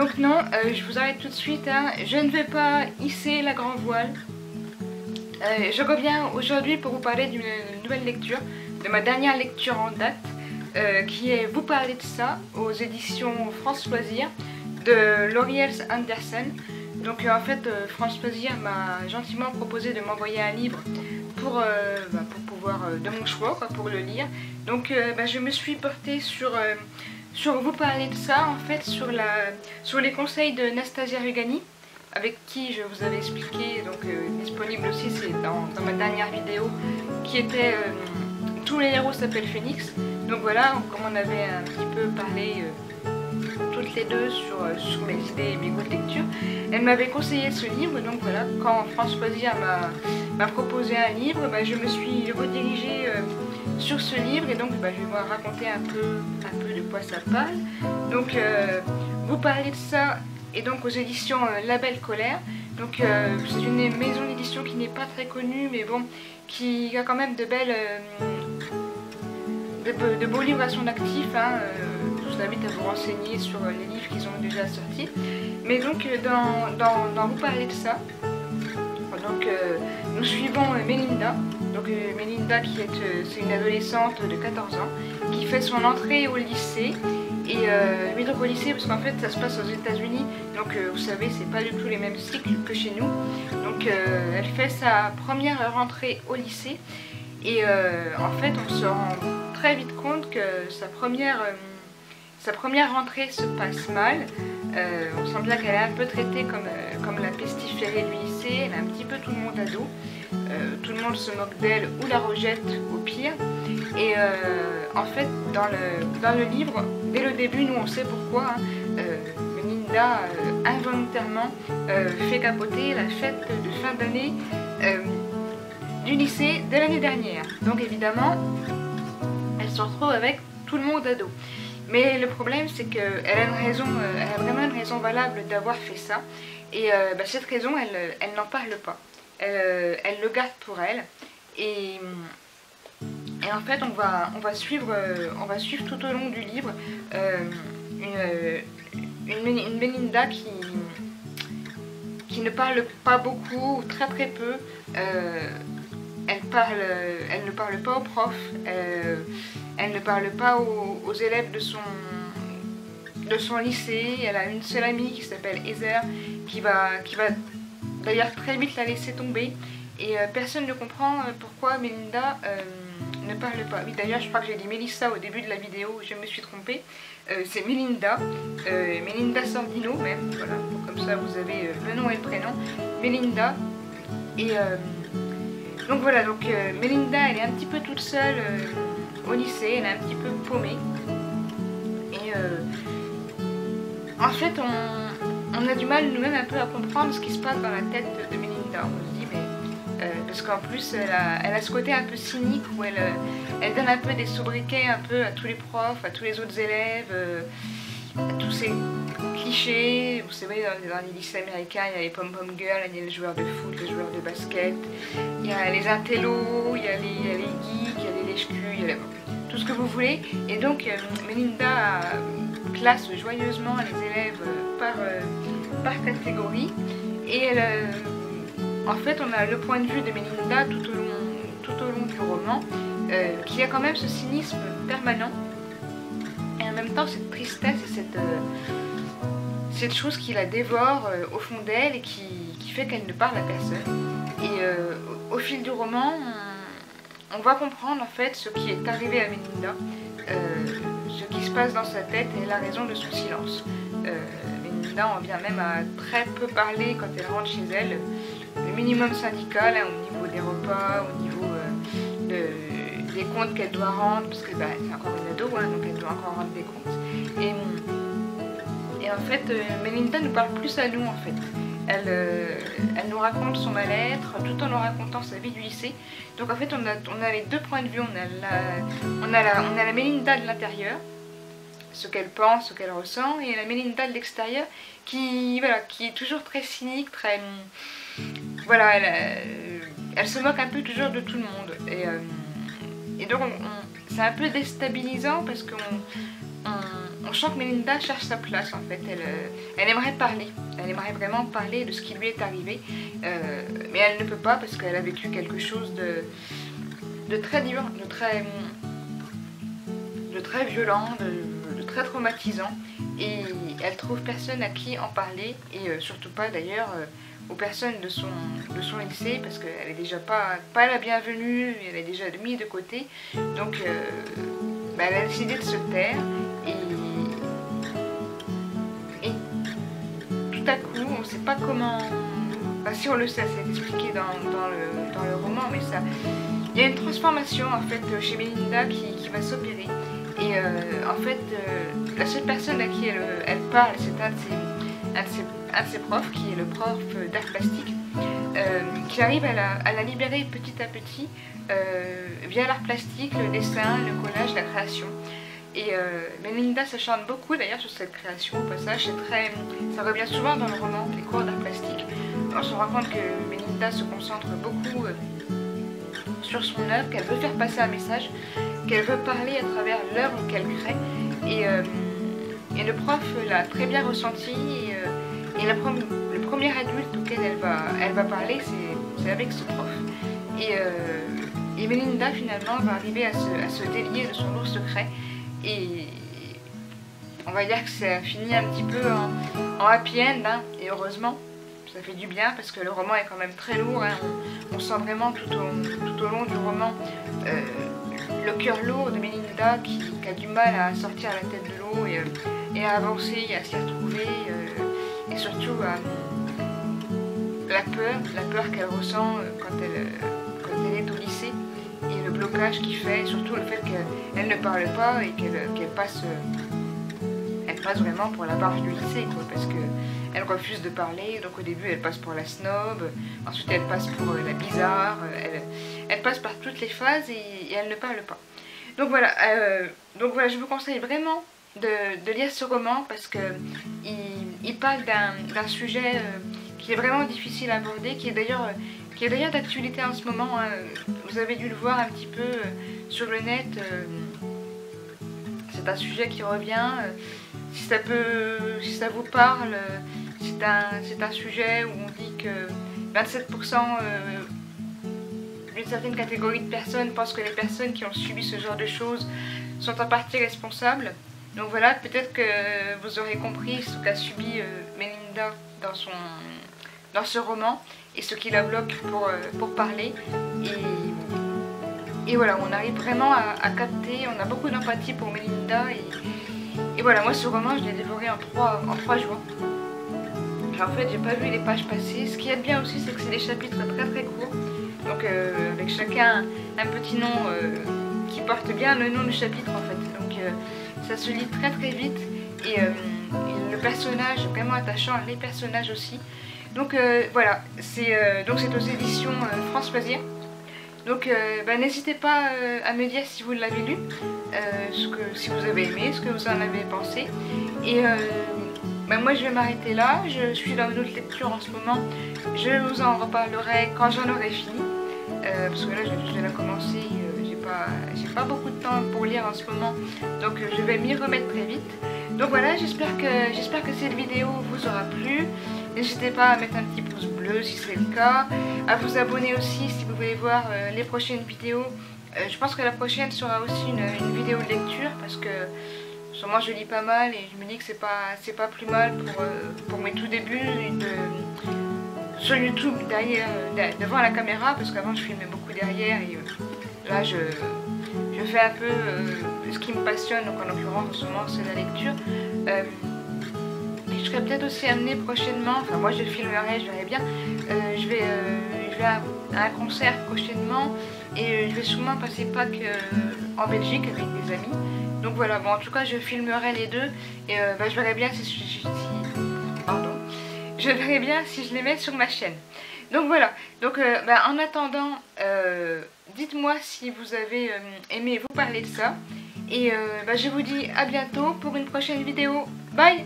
Donc non, je vous arrête tout de suite, hein. Je ne vais pas hisser la grand voile. Je reviens aujourd'hui pour vous parler d'une nouvelle lecture, de ma dernière lecture en date, qui est Vous parler de ça, aux éditions France Loisirs, de Lauriels Andersen. Donc en fait, France Loisirs m'a gentiment proposé de m'envoyer un livre pour pouvoir, de mon choix, quoi, pour le lire. Donc je me suis portée sur Vous parler de ça, en fait, sur les conseils de Nastasia Rugani, avec qui je vous avais expliqué, donc disponible aussi, c'est dans ma dernière vidéo, qui était Tous les héros s'appellent Phoenix. Donc voilà, comme on avait un petit peu parlé toutes les deux sur mes idées et mes goûts de lecture, elle m'avait conseillé ce livre. Donc voilà, quand France Loisirs m'a proposé un livre, je me suis redirigée sur ce livre, et donc je vais vous raconter un peu de quoi ça parle. Donc Vous parler de ça, et donc aux éditions Label Colère. Donc c'est une maison d'édition qui n'est pas très connue, mais bon, qui a quand même de beaux livres à son actif, hein. Je vous invite à vous renseigner sur les livres qu'ils ont déjà sortis. Mais donc dans Vous parler de ça, donc nous suivons Melinda. Donc Melinda c'est une adolescente de 14 ans qui fait son entrée au lycée. Et oui, donc au lycée, parce qu'en fait ça se passe aux États-Unis, donc vous savez, c'est pas du tout les mêmes cycles que chez nous. Donc elle fait sa première rentrée au lycée, et en fait on se rend très vite compte que sa première rentrée se passe mal. On sent bien qu'elle est un peu traitée comme la pestiférée du lycée. Elle a un petit peu tout le monde à dos. Tout le monde se moque d'elle ou la rejette au pire. Et en fait, dans le livre, dès le début, nous on sait pourquoi, hein, Melinda involontairement fait capoter la fête de fin d'année du lycée de l'année dernière. Donc évidemment, elle se retrouve avec tout le monde à dos. Mais le problème, c'est qu'elle a vraiment une raison valable d'avoir fait ça. Et cette raison, elle n'en parle pas. Elle le garde pour elle. Et en fait, on va suivre tout au long du livre une Melinda qui ne parle pas beaucoup, très très peu. Elle ne parle pas aux profs, elle ne parle pas aux élèves de son lycée. Elle a une seule amie qui s'appelle Heather, qui va d'ailleurs très vite la laisser tomber. Et personne ne comprend pourquoi Melinda ne parle pas. Oui, d'ailleurs, je crois que j'ai dit Melissa au début de la vidéo, je me suis trompée. C'est Melinda, Melinda Sordino même, voilà, comme ça vous avez le nom et le prénom, Melinda. Et donc voilà, donc Melinda, elle est un petit peu toute seule au lycée, elle est un petit peu paumée. Et en fait, on a du mal nous-mêmes un peu à comprendre ce qui se passe dans la tête de Melinda. On se dit, mais parce qu'en plus elle a ce côté un peu cynique où elle donne un peu des sobriquets un peu à tous les profs, à tous les autres élèves, à tous ces clichés. Vous savez, dans les lycées américains, il y a les pom-pom girls, il y a les joueurs de foot, les joueurs de basket, il y a les intellos, il y a les geeks, il y a les lèche-culs, il y a tout ce que vous voulez. Et donc Melinda classe joyeusement les élèves par catégorie. Et en fait, on a le point de vue de Melinda tout au long du roman, qui a quand même ce cynisme permanent, et en même temps cette tristesse et cette chose qui la dévore au fond d'elle, et qui fait qu'elle ne parle à personne. Et au fil du roman, on va comprendre en fait ce qui est arrivé à Melinda, ce qui se passe dans sa tête et la raison de son silence. Melinda en vient même à très peu parler quand elle rentre chez elle. Le minimum syndical, hein, au niveau des repas, au niveau des comptes qu'elle doit rendre, parce que c'est encore une ado, hein, donc elle doit encore rendre des comptes. Et en fait, Melinda nous parle plus à nous en fait. Elle nous raconte son mal-être tout en nous racontant sa vie du lycée. Donc en fait, on a les deux points de vue. On a la Melinda de l'intérieur, ce qu'elle pense, ce qu'elle ressent, et la Melinda de l'extérieur qui est toujours très cynique, très... Voilà, elle se moque un peu toujours de tout le monde. Et donc c'est un peu déstabilisant parce qu'on on sent que Melinda cherche sa place en fait. Elle aimerait parler, elle aimerait vraiment parler de ce qui lui est arrivé, mais elle ne peut pas parce qu'elle a vécu quelque chose de très dur, de très violent, de très traumatisant, et elle trouve personne à qui en parler, et surtout pas d'ailleurs aux personnes de son lycée, parce qu'elle est déjà pas la bienvenue, elle est déjà mise de côté, donc elle a décidé de se taire, et tout à coup, on ne sait pas comment, enfin si on le sait, c'est expliqué dans le roman, mais ça, il y a une transformation en fait chez Melinda qui va s'opérer. Et en fait, la seule personne à qui elle parle, c'est un de ses profs, qui est le prof d'art plastique, qui arrive à la libérer petit à petit via l'art plastique, le dessin, le collage, la création. Et Melinda s'acharne beaucoup d'ailleurs sur cette création. Au passage, ça revient souvent dans le roman, les cours d'art plastique. On se rend compte que Melinda se concentre beaucoup sur son œuvre, qu'elle veut faire passer un message, qu'elle veut parler à travers l'œuvre qu'elle crée, et le prof l'a très bien ressenti, et le premier adulte auquel elle va parler, c'est avec ce prof, et Melinda finalement va arriver à se délier de son lourd secret, et on va dire que ça finit un petit peu en happy end, hein, et heureusement. Ça fait du bien parce que le roman est quand même très lourd, hein. On sent vraiment tout au long du roman le cœur lourd de Melinda qui a du mal à sortir la tête de l'eau et à avancer, et à s'y retrouver, et surtout la peur qu'elle ressent quand elle est au lycée, et le blocage qu'il fait, et surtout le fait qu'elle ne parle pas et qu'elle passe vraiment pour la barge du lycée, quoi, parce que elle refuse de parler. Donc au début elle passe pour la snob, ensuite elle passe pour la bizarre, elle passe par toutes les phases, et elle ne parle pas. Donc voilà, je vous conseille vraiment de lire ce roman, parce que il parle d'un sujet qui est vraiment difficile à aborder, qui est d'ailleurs d'actualité en ce moment, hein. Vous avez dû le voir un petit peu sur le net, c'est un sujet qui revient. Si ça vous parle, c'est un sujet où on dit que 27% d'une certaine catégorie de personnes pensent que les personnes qui ont subi ce genre de choses sont en partie responsables. Donc voilà, peut-être que vous aurez compris ce qu'a subi Melinda dans ce roman, et ce qui la bloque pour parler. Et voilà, on arrive vraiment à capter, on a beaucoup d'empathie pour Melinda, et voilà, moi ce roman je l'ai dévoré en 3 jours. En fait j'ai pas vu les pages passer. Ce qui est bien aussi, c'est que c'est des chapitres très très courts, donc avec chacun un petit nom qui porte bien le nom du chapitre en fait, donc ça se lit très très vite, et le personnage est vraiment attachant, les personnages aussi. Donc voilà, c'est aux éditions France Loisirs. Donc n'hésitez pas à me dire si vous l'avez lu, si vous avez aimé, ce que vous en avez pensé. Et moi je vais m'arrêter là, je suis dans une autre lecture en ce moment. Je vous en reparlerai quand j'en aurai fini, parce que là je viens de commencer, j'ai pas beaucoup de temps pour lire en ce moment, donc je vais m'y remettre très vite. Donc voilà, j'espère que cette vidéo vous aura plu. N'hésitez pas à mettre un petit pouce bleu si c'est le cas, à vous abonner aussi si vous voulez voir les prochaines vidéos. Je pense que la prochaine sera aussi une vidéo de lecture, parce que sûrement je lis pas mal, et je me dis que c'est pas plus mal pour mes tout débuts sur YouTube, devant la caméra, parce qu'avant je filmais beaucoup derrière, et là je fais un peu ce qui me passionne, donc en l'occurrence en ce moment c'est la lecture. Je serai peut-être aussi amenée prochainement, enfin moi je filmerai, je verrai bien, je vais à un concert prochainement, et je vais sûrement passer Pâques en Belgique avec des amis. Donc voilà, bon en tout cas je filmerai les deux, et je verrai bien je verrai bien si je les mets sur ma chaîne. Donc voilà, donc en attendant, dites-moi si vous avez aimé vous parler de ça, et je vous dis à bientôt pour une prochaine vidéo. Bye!